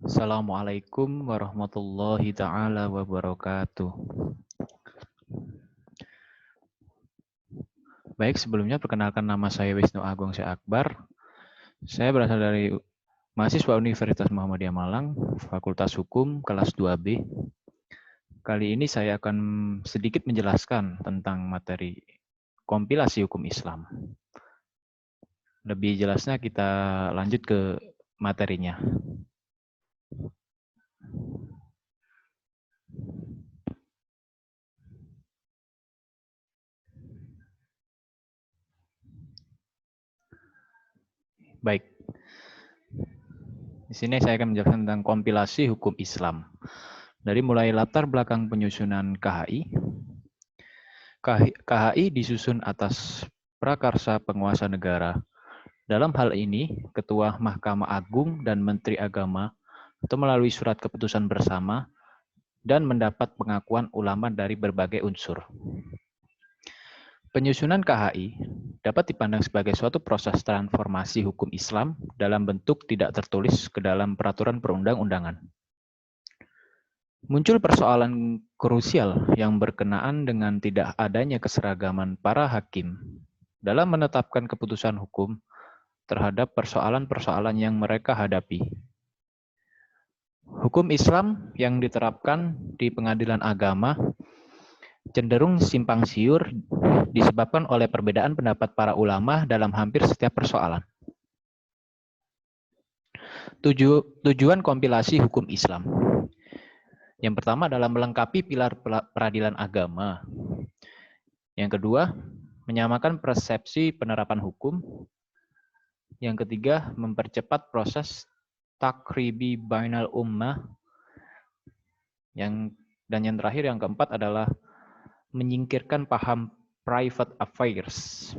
Assalamualaikum warahmatullahi taala wabarakatuh. Baik, sebelumnya perkenalkan nama saya Wisnu Agung Syah Akbar. Saya berasal dari mahasiswa Universitas Muhammadiyah Malang, Fakultas Hukum kelas 2B. Kali ini saya akan sedikit menjelaskan tentang materi kompilasi hukum Islam. Lebih jelasnya kita lanjut ke materinya. Baik. Di sini saya akan menjelaskan tentang kompilasi hukum Islam. Dari mulai latar belakang penyusunan KHI. KHI disusun atas prakarsa penguasa negara. Dalam hal ini, Ketua Mahkamah Agung dan Menteri Agama atau melalui surat keputusan bersama dan mendapat pengakuan ulama dari berbagai unsur. Penyusunan KHI dapat dipandang sebagai suatu proses transformasi hukum Islam dalam bentuk tidak tertulis ke dalam peraturan perundang-undangan. Muncul persoalan krusial yang berkenaan dengan tidak adanya keseragaman para hakim dalam menetapkan keputusan hukum terhadap persoalan-persoalan yang mereka hadapi. Hukum Islam yang diterapkan di pengadilan agama cenderung simpang siur disebabkan oleh perbedaan pendapat para ulama dalam hampir setiap persoalan. Tujuan kompilasi hukum Islam. Yang pertama adalah melengkapi pilar peradilan agama. Yang kedua, menyamakan persepsi penerapan hukum. Yang ketiga, mempercepat proses takribi bainal ummah. Dan yang terakhir, yang keempat adalah menyingkirkan paham private affairs.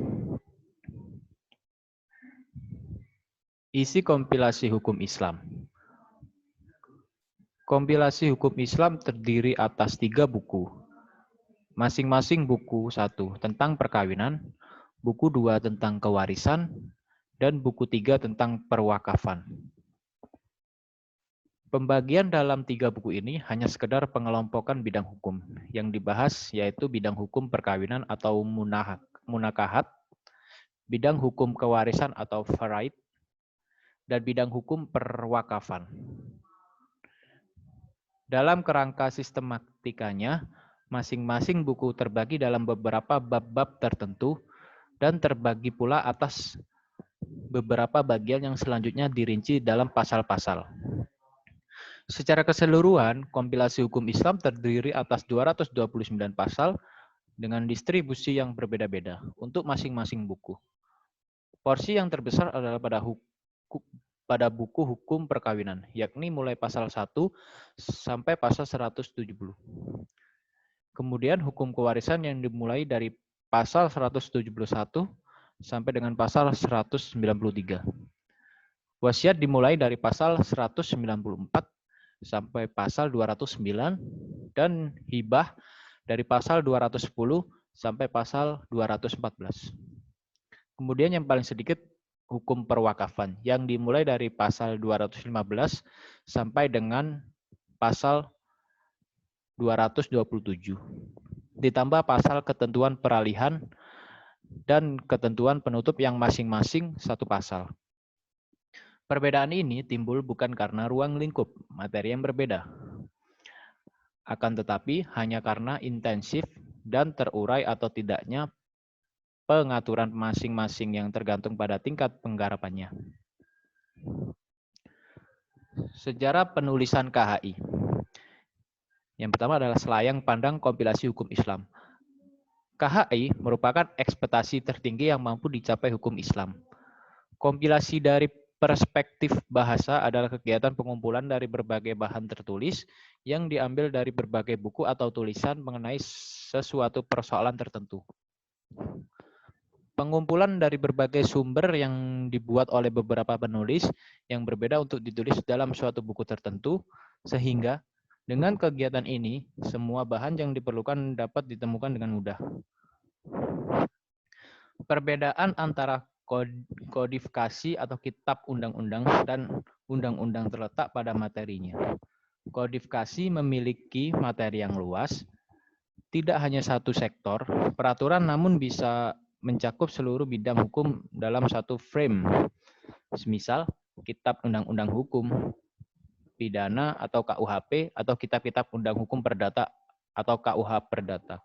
Isi kompilasi hukum Islam. Kompilasi hukum Islam terdiri atas 3 buku. Masing-masing buku 1 tentang perkawinan, buku 2 tentang kewarisan, dan buku 3 tentang perwakafan. Pembagian dalam 3 buku ini hanya sekedar pengelompokan bidang hukum. Yang dibahas yaitu bidang hukum perkawinan atau munakahat, bidang hukum kewarisan atau faraid, dan bidang hukum perwakafan. Dalam kerangka sistematikanya, masing-masing buku terbagi dalam beberapa bab-bab tertentu dan terbagi pula atas beberapa bagian yang selanjutnya dirinci dalam pasal-pasal. Secara keseluruhan, kompilasi hukum Islam terdiri atas 229 pasal dengan distribusi yang berbeda-beda untuk masing-masing buku. Porsi yang terbesar adalah pada buku hukum perkawinan, yakni mulai pasal 1 sampai pasal 170. Kemudian hukum kewarisan yang dimulai dari pasal 171 sampai dengan pasal 193. Wasiat dimulai dari pasal 194 sampai pasal 209 dan hibah dari pasal 210 sampai pasal 214. Kemudian yang paling sedikit hukum perwakafan yang dimulai dari pasal 215 sampai dengan pasal 227. Ditambah pasal ketentuan peralihan dan ketentuan penutup yang masing-masing 1 pasal. Perbedaan ini timbul bukan karena ruang lingkup materi yang berbeda, akan tetapi hanya karena intensif dan terurai atau tidaknya pengaturan masing-masing yang tergantung pada tingkat penggarapannya. Sejarah penulisan KHI. Yang pertama adalah selayang pandang kompilasi hukum Islam. KHI merupakan ekspektasi tertinggi yang mampu dicapai hukum Islam. Kompilasi dari perspektif bahasa adalah kegiatan pengumpulan dari berbagai bahan tertulis yang diambil dari berbagai buku atau tulisan mengenai sesuatu persoalan tertentu. Pengumpulan dari berbagai sumber yang dibuat oleh beberapa penulis yang berbeda untuk ditulis dalam suatu buku tertentu, sehingga dengan kegiatan ini, semua bahan yang diperlukan dapat ditemukan dengan mudah. Perbedaan antara kodifikasi atau kitab undang-undang dan undang-undang terletak pada materinya. Kodifikasi memiliki materi yang luas, tidak hanya satu sektor, peraturan namun bisa mencakup seluruh bidang hukum dalam satu frame. Semisal, kitab undang-undang hukum, pidana atau KUHP, atau kitab-kitab undang hukum perdata atau KUH perdata.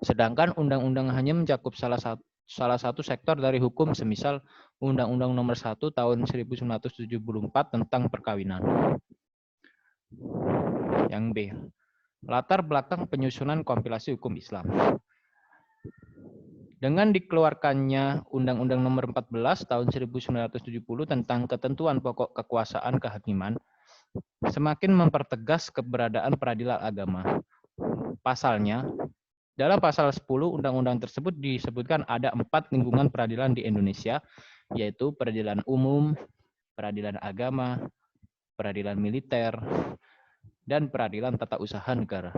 Sedangkan undang-undang hanya mencakup salah satu sektor dari hukum, semisal Undang-Undang Nomor 1 Tahun 1974 tentang perkawinan. Yang B. Latar belakang penyusunan kompilasi hukum Islam. Dengan dikeluarkannya Undang-Undang Nomor 14 Tahun 1970 tentang ketentuan pokok kekuasaan kehakiman, semakin mempertegas keberadaan peradilan agama. Pasalnya, dalam pasal 10 undang-undang tersebut disebutkan ada 4 lingkungan peradilan di Indonesia, yaitu peradilan umum, peradilan agama, peradilan militer, dan peradilan tata usaha negara.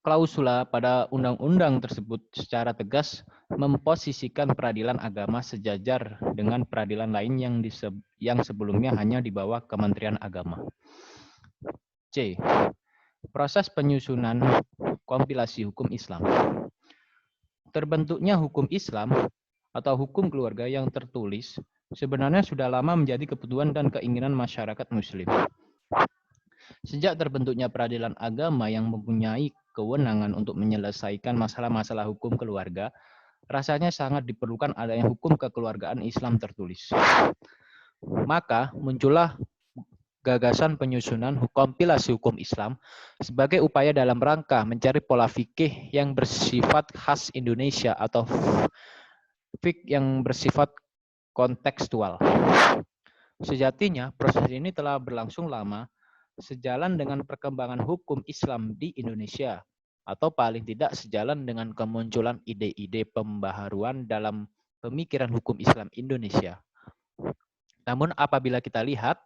Klausula pada undang-undang tersebut secara tegas memposisikan peradilan agama sejajar dengan peradilan lain yang sebelumnya hanya di bawah Kementerian Agama. C. Proses penyusunan kompilasi hukum Islam. Terbentuknya hukum Islam atau hukum keluarga yang tertulis sebenarnya sudah lama menjadi kebutuhan dan keinginan masyarakat Muslim. Sejak terbentuknya peradilan agama yang mempunyai kewenangan untuk menyelesaikan masalah-masalah hukum keluarga, rasanya sangat diperlukan adanya hukum kekeluargaan Islam tertulis. Maka muncullah gagasan penyusunan kompilasi hukum Islam sebagai upaya dalam rangka mencari pola fikih yang bersifat khas Indonesia atau fikih yang bersifat kontekstual. Sejatinya, proses ini telah berlangsung lama sejalan dengan perkembangan hukum Islam di Indonesia, atau paling tidak sejalan dengan kemunculan ide-ide pembaharuan dalam pemikiran hukum Islam Indonesia. Namun apabila kita lihat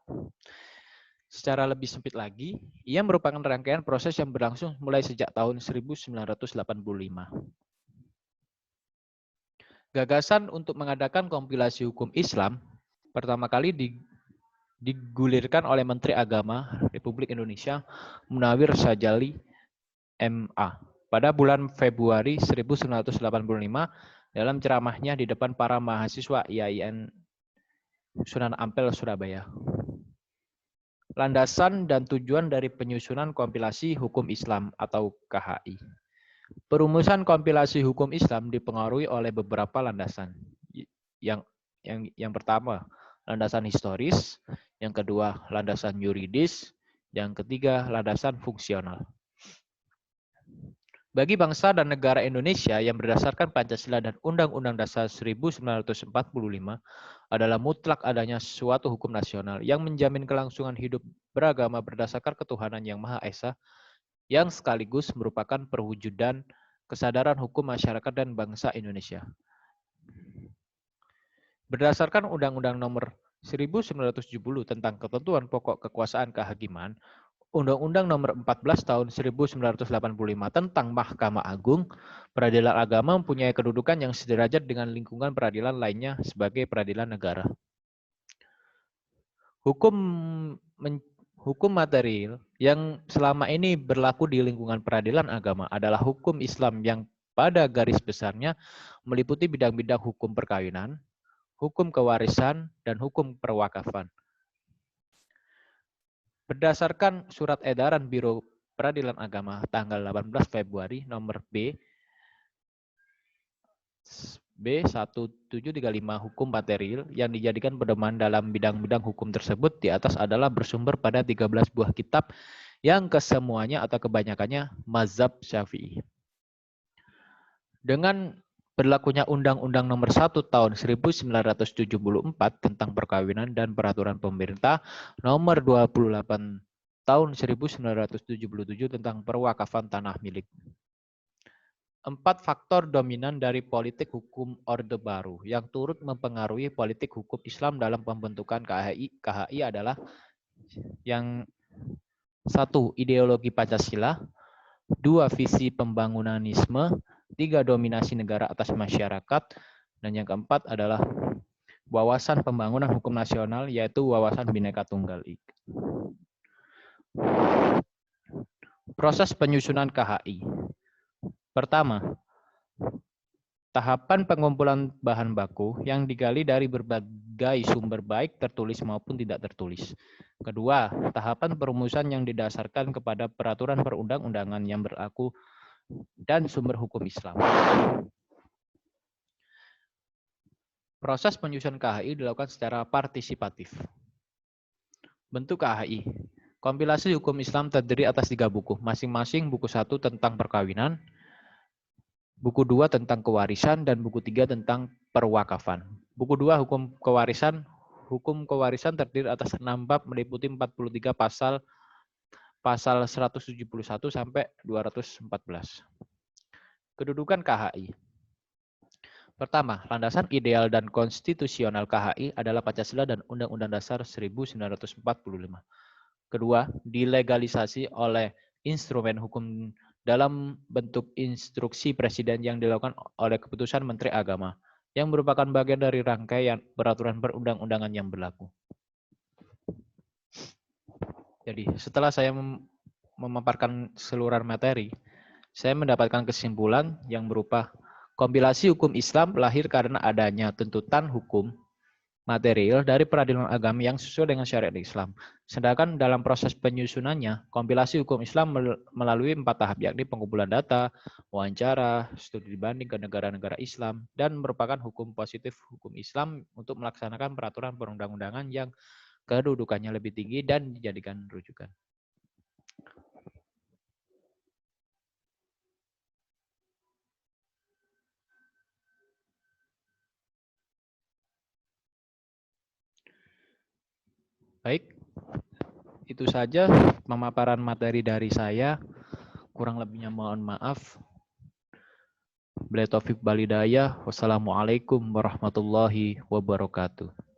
secara lebih sempit lagi, ia merupakan rangkaian proses yang berlangsung mulai sejak tahun 1985. Gagasan untuk mengadakan kompilasi hukum Islam pertama kali digulirkan oleh Menteri Agama Republik Indonesia Munawir Syajali MA pada bulan Februari 1985 dalam ceramahnya di depan para mahasiswa IAIN Sunan Ampel, Surabaya. Landasan dan tujuan dari penyusunan kompilasi hukum Islam atau KHI. Perumusan kompilasi hukum Islam dipengaruhi oleh beberapa landasan. Yang pertama, landasan historis, yang kedua, landasan yuridis, yang ketiga, landasan fungsional. Bagi bangsa dan negara Indonesia yang berdasarkan Pancasila dan Undang-Undang Dasar 1945 adalah mutlak adanya suatu hukum nasional yang menjamin kelangsungan hidup beragama berdasarkan ketuhanan yang Maha Esa, yang sekaligus merupakan perwujudan kesadaran hukum masyarakat dan bangsa Indonesia. Berdasarkan Undang-Undang Nomor 1970 tentang ketentuan pokok kekuasaan kehakiman, Undang-Undang Nomor 14 Tahun 1985 tentang Mahkamah Agung, peradilan agama mempunyai kedudukan yang sederajat dengan lingkungan peradilan lainnya sebagai peradilan negara. Hukum material yang selama ini berlaku di lingkungan peradilan agama adalah hukum Islam yang pada garis besarnya meliputi bidang-bidang hukum perkawinan, hukum kewarisan, dan hukum perwakafan. Berdasarkan surat edaran Biro Peradilan Agama tanggal 18 Februari nomor B1735 hukum material yang dijadikan pedoman dalam bidang-bidang hukum tersebut di atas adalah bersumber pada 13 buah kitab yang kesemuanya atau kebanyakannya mazhab Syafi'i. Dengan berlakunya Undang-Undang Nomor 1 Tahun 1974 tentang perkawinan dan peraturan pemerintah Nomor 28 Tahun 1977 tentang perwakafan tanah milik. 4 faktor dominan dari politik hukum Orde Baru yang turut mempengaruhi politik hukum Islam dalam pembentukan KHI adalah yang 1. Ideologi Pancasila, 2. Visi pembangunanisme, 3. Dominasi negara atas masyarakat, dan yang keempat adalah wawasan pembangunan hukum nasional, yaitu wawasan Bhinneka Tunggal Ika. Proses penyusunan KHI. Pertama, tahapan pengumpulan bahan baku yang digali dari berbagai sumber baik tertulis maupun tidak tertulis. Kedua, tahapan perumusan yang didasarkan kepada peraturan perundang-undangan yang berlaku dan sumber hukum Islam. Proses penyusunan KHI dilakukan secara partisipatif. Bentuk KHI. Kompilasi hukum Islam terdiri atas 3 buku, masing-masing buku 1 tentang perkawinan, buku 2 tentang kewarisan, dan buku 3 tentang perwakafan. Buku 2 hukum kewarisan terdiri atas 6 bab meliputi 43 pasal 171 sampai 214. Kedudukan KHI. Pertama, landasan ideal dan konstitusional KHI adalah Pancasila dan Undang-Undang Dasar 1945. Kedua, dilegalisasi oleh instrumen hukum dalam bentuk instruksi Presiden yang dilakukan oleh keputusan Menteri Agama, yang merupakan bagian dari rangkaian peraturan perundang-undangan yang berlaku. Jadi, setelah saya memaparkan seluruh materi, saya mendapatkan kesimpulan yang berupa kompilasi hukum Islam lahir karena adanya tuntutan hukum material dari peradilan agama yang sesuai dengan syariat Islam. Sedangkan dalam proses penyusunannya, kompilasi hukum Islam melalui 4 tahap, yakni pengumpulan data, wawancara, studi banding ke negara-negara Islam, dan merupakan hukum positif hukum Islam untuk melaksanakan peraturan perundang-undangan yang kedudukannya lebih tinggi dan dijadikan rujukan. Baik, itu saja pemaparan materi dari saya. Kurang lebihnya mohon maaf. Billahi taufik wal hidayah. Wassalamualaikum warahmatullahi wabarakatuh.